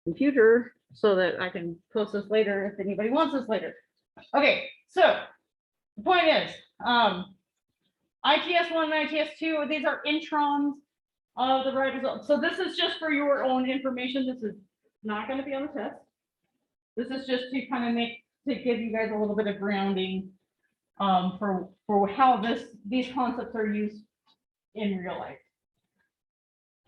computer so that I can post this later if anybody wants this later. Okay, so the point is, ITS1 and ITS2, these are introns of the ribosome. So this is just for your own information. This is not going to be on the test. This is just to kind of give you guys a little bit of grounding for how these concepts are used in real life.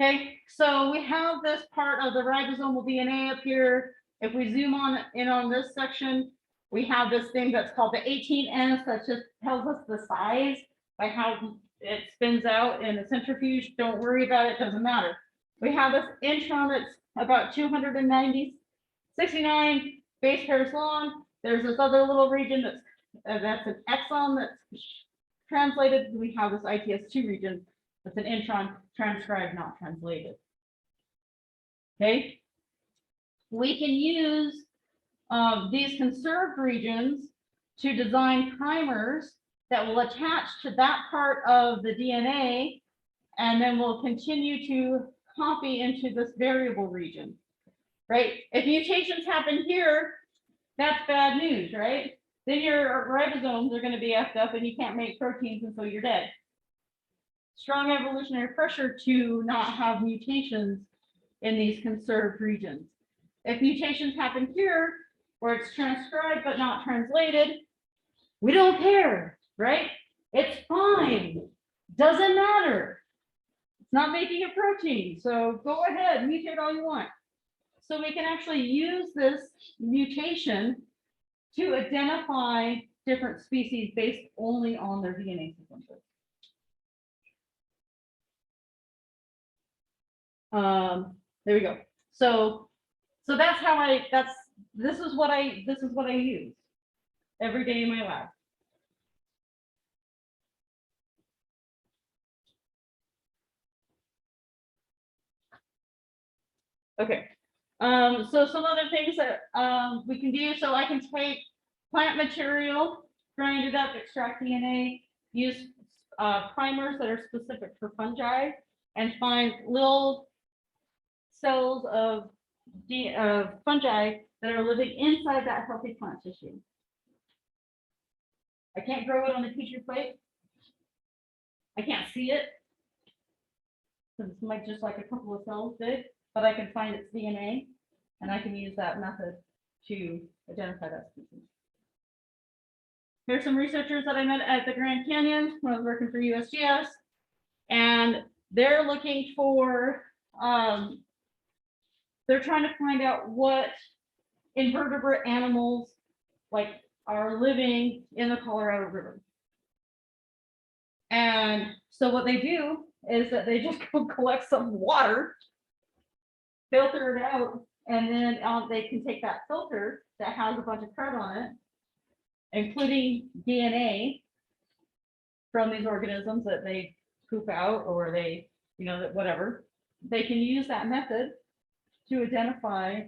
Okay, so we have this part of the ribosomal DNA up here. If we zoom in on this section, we have this thing that's called the 18S that just tells us the size by how it spins out in a centrifuge. Don't worry about it, doesn't matter. We have this intron that's about 269 base pairs long. There's this other little region that's an exon that's translated. We have this ITS2 region that's an intron transcribed, not translated. Okay, we can use these conserved regions to design primers that will attach to that part of the DNA, and then we'll continue to copy into this variable region, right? If mutations happen here, that's bad news, right? Then your ribosomes are going to be effed up and you can't make proteins, and so you're dead. Strong evolutionary pressure to not have mutations in these conserved regions. If mutations happen here, where it's transcribed but not translated, we don't care, right? It's fine. Doesn't matter. It's not making a protein, so go ahead, mutate all you want. So we can actually use this mutation to identify different species based only on their DNA sequences. There we go. So that's how this is what I use every day in my lab. Okay. So some other things that we can do. So I can take plant material, grind it up, extract DNA, use primers that are specific for fungi, and find little cells of fungi that are living inside that healthy plant tissue. I can't grow it on a Petri plate. I can't see it, because it's like just like a couple of cells big, but I can find its DNA, and I can use that method to identify that species. Here's some researchers that I met at the Grand Canyon when I was working for USGS, and they're looking for, they're trying to find out what invertebrate animals like are living in the Colorado River. And so what they do is that they just go collect some water, filter it out, and then they can take that filter that has a bunch of crud on it, including DNA from these organisms that they poop out, or they, whatever. They can use that method to identify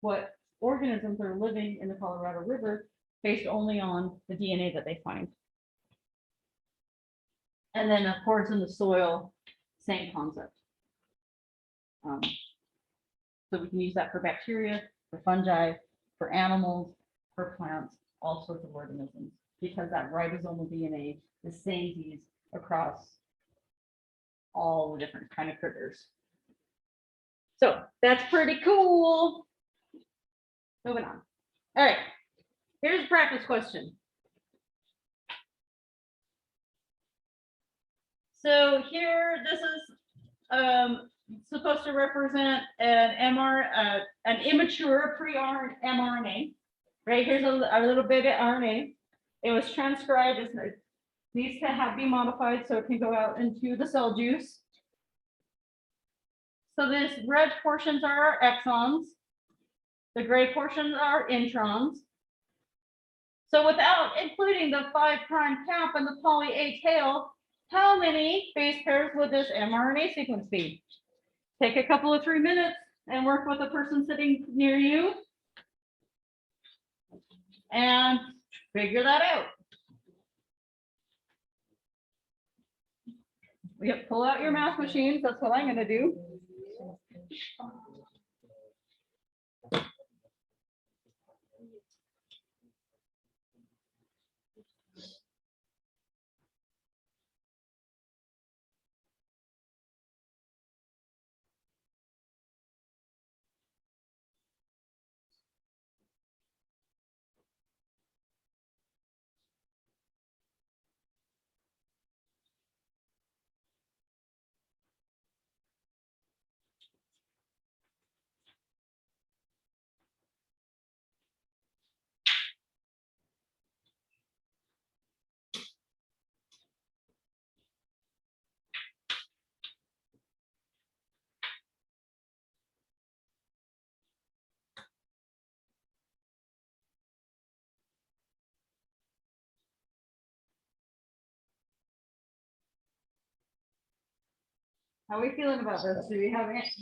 what organisms are living in the Colorado River based only on the DNA that they find. And then, of course, in the soil, same concept. So we can use that for bacteria, for fungi, for animals, for plants, all sorts of organisms, because that ribosomal DNA is same across all the different kind of critters. So that's pretty cool. Moving on. All right, here's a practice question. So here, this is supposed to represent an immature pre-mRNA. Right, here's a little bit of RNA. It was transcribed. It needs to be modified so it can go out into the cell juice. So these red portions are our exons. The gray portions are introns. So without including the 5' cap and the poly A tail, how many base pairs would this mRNA sequence be? Take a couple of 3 minutes and work with a person sitting near you and figure that out. Yep, pull out your math machines. That's what I'm going to do. How are we feeling about this? Do we have an answer?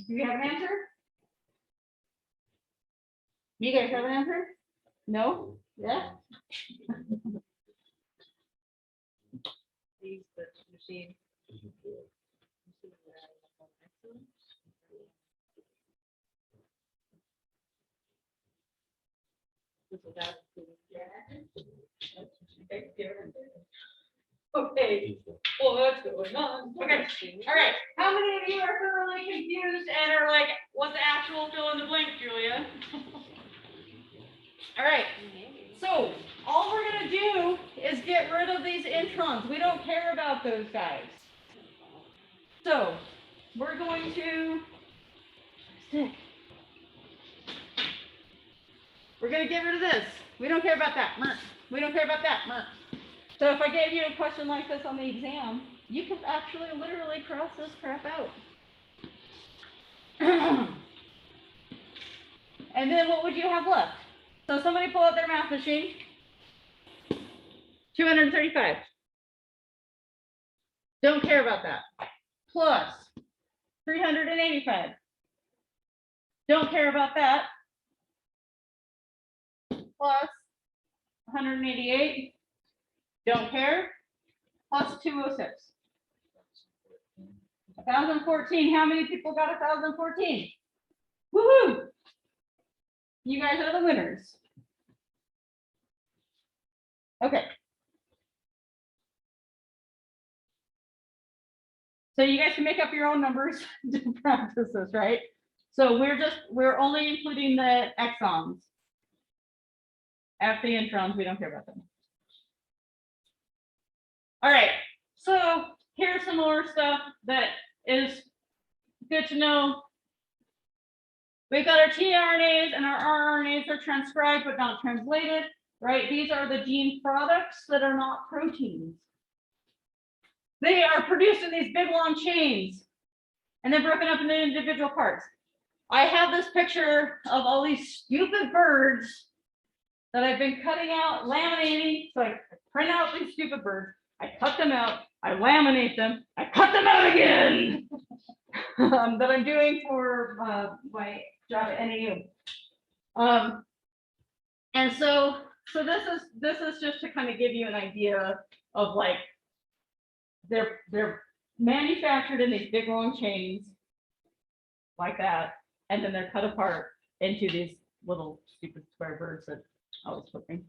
You guys have an answer? No? Yeah? Use the machine. Okay, well, what's going on? Okay, all right. How many of you are thoroughly confused and are like, what's the actual fill in the blank, Julia? All right, so all we're gonna do is get rid of these introns. We don't care about those guys. So we're going to we're gonna get rid of this. We don't care about that. We don't care about that. So if I gave you a question like this on the exam, you could actually literally cross this crap out. And then what would you have left? So somebody pull out their math machine. 235. Don't care about that. Plus 385. Don't care about that. Plus 188. Don't care. Plus 206. 1014. How many people got 1014? Woohoo! You guys are the winners. Okay. So you guys can make up your own numbers to practice this, right? So we're only including the exons. After the introns, we don't care about them. All right, so here's some more stuff that is good to know. We've got our tRNAs and our rRNAs are transcribed but not translated, right? These are the gene products that are not proteins. They are produced in these big long chains and then broken up into individual parts. I have this picture of all these stupid birds that I've been cutting out, laminating. So I print out these stupid birds, I cut them out, I laminate them, I cut them out again. That I'm doing for my job at NAU. And so this is just to kind of give you an idea of like they're manufactured in these big long chains like that, and then they're cut apart into these little stupid square birds that I was flipping.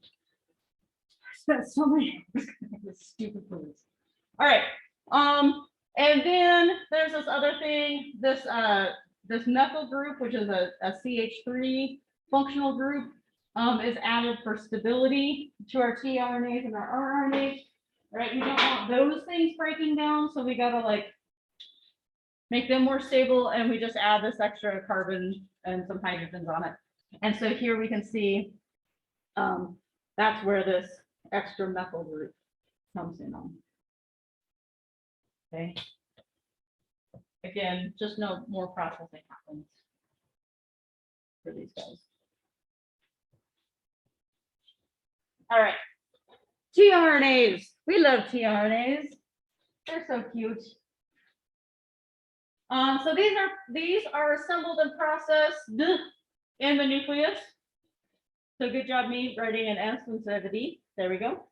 I spent so many hours with stupid birds. All right. And then there's this other thing, this methyl group, which is a CH3 functional group, is added for stability to our tRNAs and our rRNAs. Right, we don't want those things breaking down, so we gotta like make them more stable, and we just add this extra carbon and some hydrogens on it. And so here we can see that's where this extra methyl group comes in on. Okay. Again, just no more processing happens for these guys. All right. tRNAs. We love tRNAs. They're so cute. So these are assembled and processed in the nucleus. So good job me writing an S instead of a D. There we go.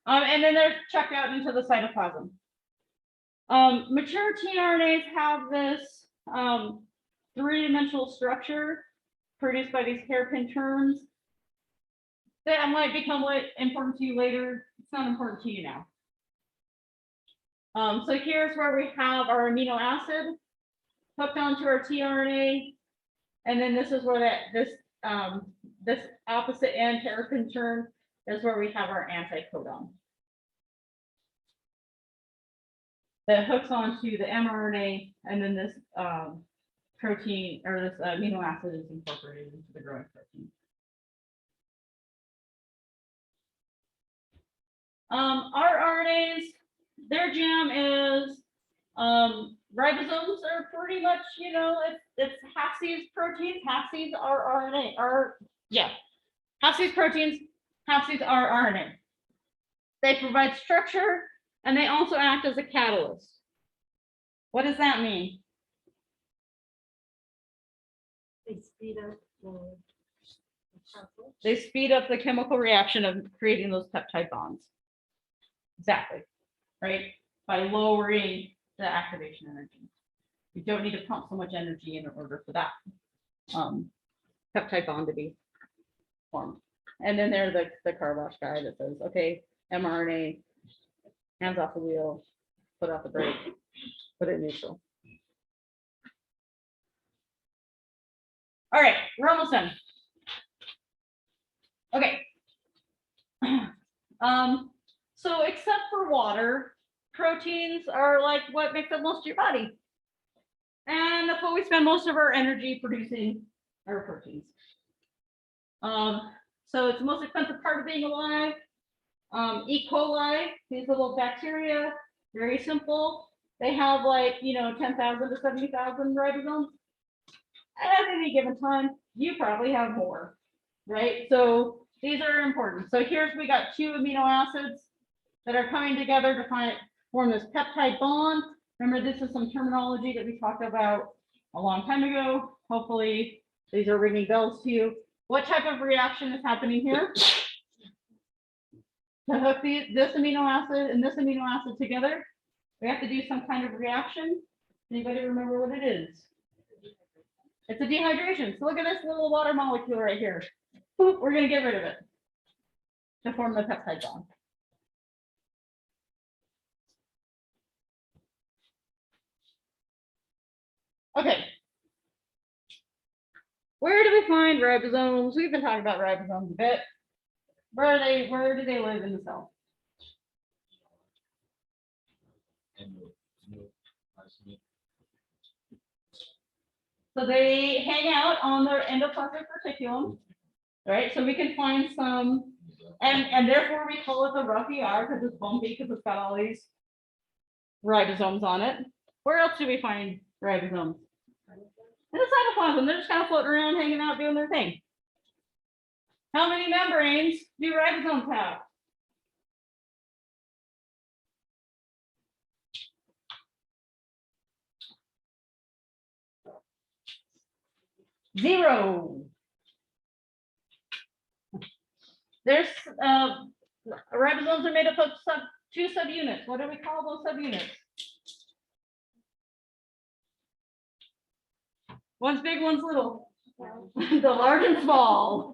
And then they're checked out into the cytoplasm. Mature tRNAs have this three-dimensional structure produced by these hairpin turns. That might become important to you later. It's not important to you now. So here's where we have our amino acid hooked onto our tRNA, and then this is where this opposite end hairpin turn is where we have our anticodon that hooks onto the mRNA, and then this protein or this amino acid is incorporated into the growing protein. Our RNAs, their jam is ribosomes are pretty much, you know, it's half these proteins, half these are RNA, half these proteins, half these are RNA. They provide structure and they also act as a catalyst. What does that mean? They speed up the chemical reaction of creating those peptide bonds. Exactly, right? By lowering the activation energy. You don't need to pump so much energy in order for that peptide bond to be formed. And then there's the carbosh guy that says, okay, mRNA, hands off the wheel, put off the brake, put it in neutral. All right, we're almost done. Okay. So except for water, proteins are like what makes up most of your body. And that's what we spend most of our energy producing, our proteins. So it's the most expensive part of being alive. E. coli, these little bacteria, very simple. They have like, 10,000 to 70,000 ribosomes. At any given time, you probably have more, right? So these are important. So we got 2 amino acids that are coming together to form this peptide bond. Remember, this is some terminology that we talked about a long time ago. Hopefully these are ringing bells to you. What type of reaction is happening here? To hook this amino acid and this amino acid together, we have to do some kind of reaction. Anybody remember what it is? It's a dehydration. So look at this little water molecule right here. Boop, we're going to get rid of it to form the peptide bond. Okay. Where do we find ribosomes? We've been talking about ribosomes a bit. Where do they live in the cell? So they hang out on their endoplasmic reticulum, right? So we can find some, and therefore we call it the rough ER because it's bumpy because it's got all these ribosomes on it. Where else do we find ribosomes? In the cytoplasm. They're just kind of floating around, hanging out, doing their thing. How many membranes do ribosomes have? Zero. There's ribosomes are made up of 2 subunits. What do we call those subunits? One's big, one's little. The large and small.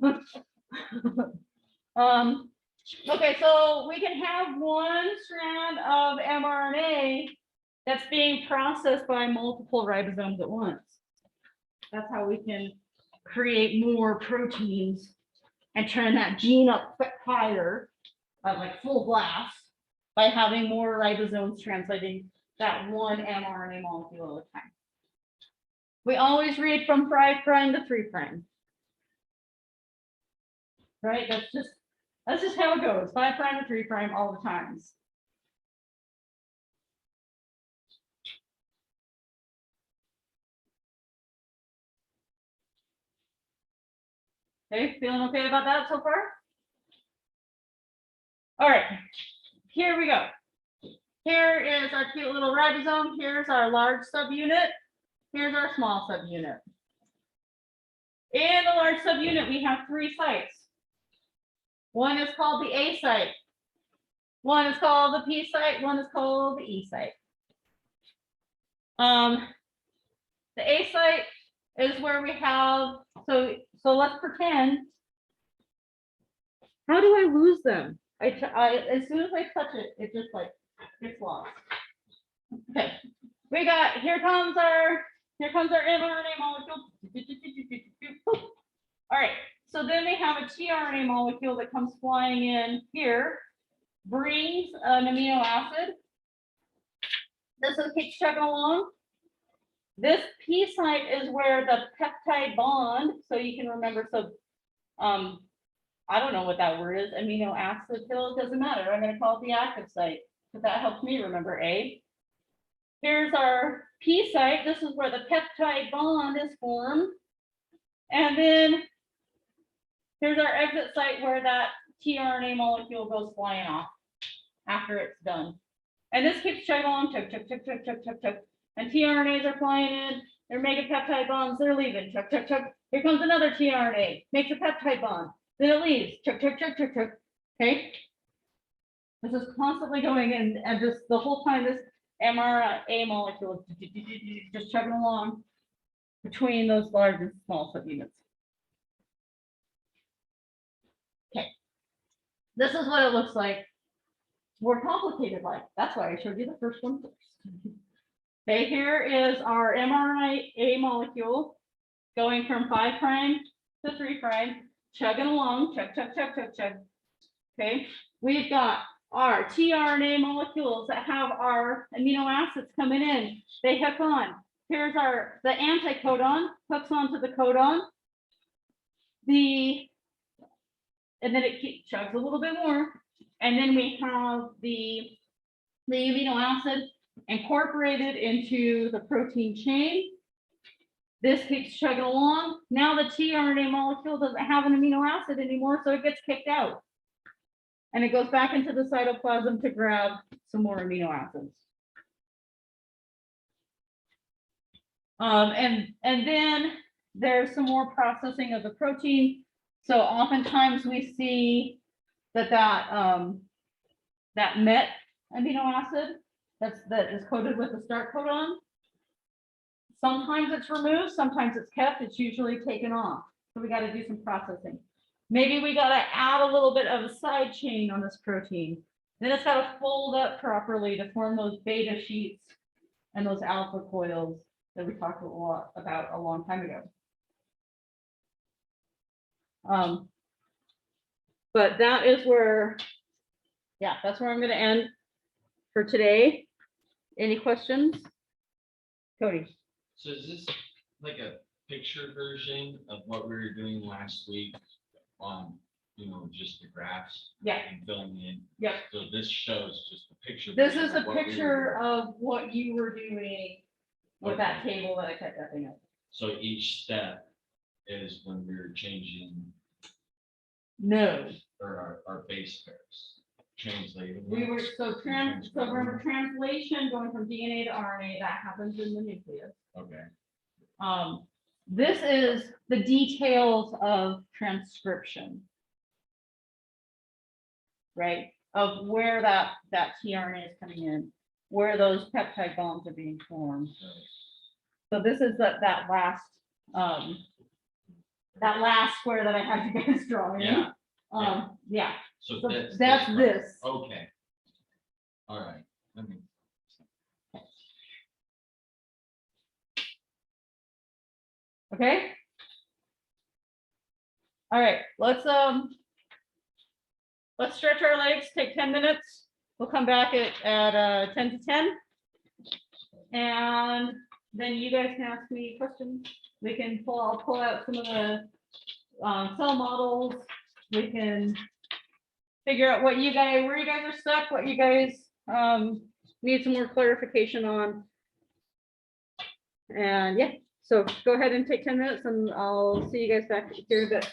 Okay, so we can have one strand of mRNA that's being processed by multiple ribosomes at once. That's how we can create more proteins and turn that gene up higher, like full blast, by having more ribosomes translating that one mRNA molecule at a time. We always read from 5' to 3'. Right? That's just how it goes. 5' to 3' all the times. Okay, feeling okay about that so far? All right, here we go. Here is our cute little ribosome. Here's our large subunit. Here's our small subunit. In the large subunit, we have 3 sites. One is called the A site. One is called the P site. One is called the E site. The A site is where we have, so let's pretend. How do I lose them? As soon as I touch it, it just like gets lost. Okay, we got, here comes our mRNA molecule. All right, so then we have a tRNA molecule that comes flying in here, brings an amino acid. This one keeps chugging along. This P site is where the peptide bond, so you can remember, so I don't know what that word is, amino acid pill, it doesn't matter. I'm going to call it the active site, because that helps me remember A. Here's our P site. This is where the peptide bond is formed. And then here's our exit site where that tRNA molecule goes flying off after it's done. And this keeps chugging along, chug, chug, chug, chug, chug, chug, chug. And tRNAs are flying in, they're making peptide bonds, they're leaving, chug, chug, chug. Here comes another tRNA, makes a peptide bond, then it leaves, check, check, check, check, check, okay? This is constantly going in, and just the whole time this mRNA molecule is just chugging along between those large and small subunits. Okay, this is what it looks like. More complicated, like that's why I showed you the first one first. Okay, here is our mRNA molecule going from 5' to 3', chugging along, chug, chug, chug, chug, chug. Okay, we've got our tRNA molecules that have our amino acids coming in. They hook on. Here's the anticodon, hooks onto the codon. And then it chugs a little bit more. And then we have the amino acid incorporated into the protein chain. This keeps chugging along. Now the tRNA molecule doesn't have an amino acid anymore, so it gets kicked out. And it goes back into the cytoplasm to grab some more amino acids. And then there's some more processing of the protein. So oftentimes we see that MET amino acid that is coded with the start codon. Sometimes it's removed, sometimes it's kept. It's usually taken off. So we got to do some processing. Maybe we got to add a little bit of a side chain on this protein. Then it's got to fold up properly to form those beta sheets and those alpha coils that we talked a lot about a long time ago. But that is where, yeah, that's where I'm going to end for today. Any questions? Cody. So is this like a picture version of what we were doing last week on, just the graphs? Yeah. And filling in? Yep. So this shows just a picture. This version is a of what we were picture doing. of what you were doing with that table that I kept upping up. So each step is when we're changing No. or our base pairs, translating. We were, so Transcribing. remember translation going from DNA to RNA, that happens in the nucleus. Okay. This is the details of transcription. Right, of where that tRNA is coming in, where those peptide bonds are being formed. So this is that last square that I had you guys draw in. Yeah. Yeah. So So that's that's part. this. Okay. All right. Let me. Okay. All right, let's stretch our legs, take 10 minutes. We'll come back at 10 to 10. And then you guys can ask me questions. We can I'll pull out some of the cell models. We can figure out where you guys are stuck, what you guys need some more clarification on. And yeah, so go ahead and take 10 minutes and I'll see you guys back here in a bit.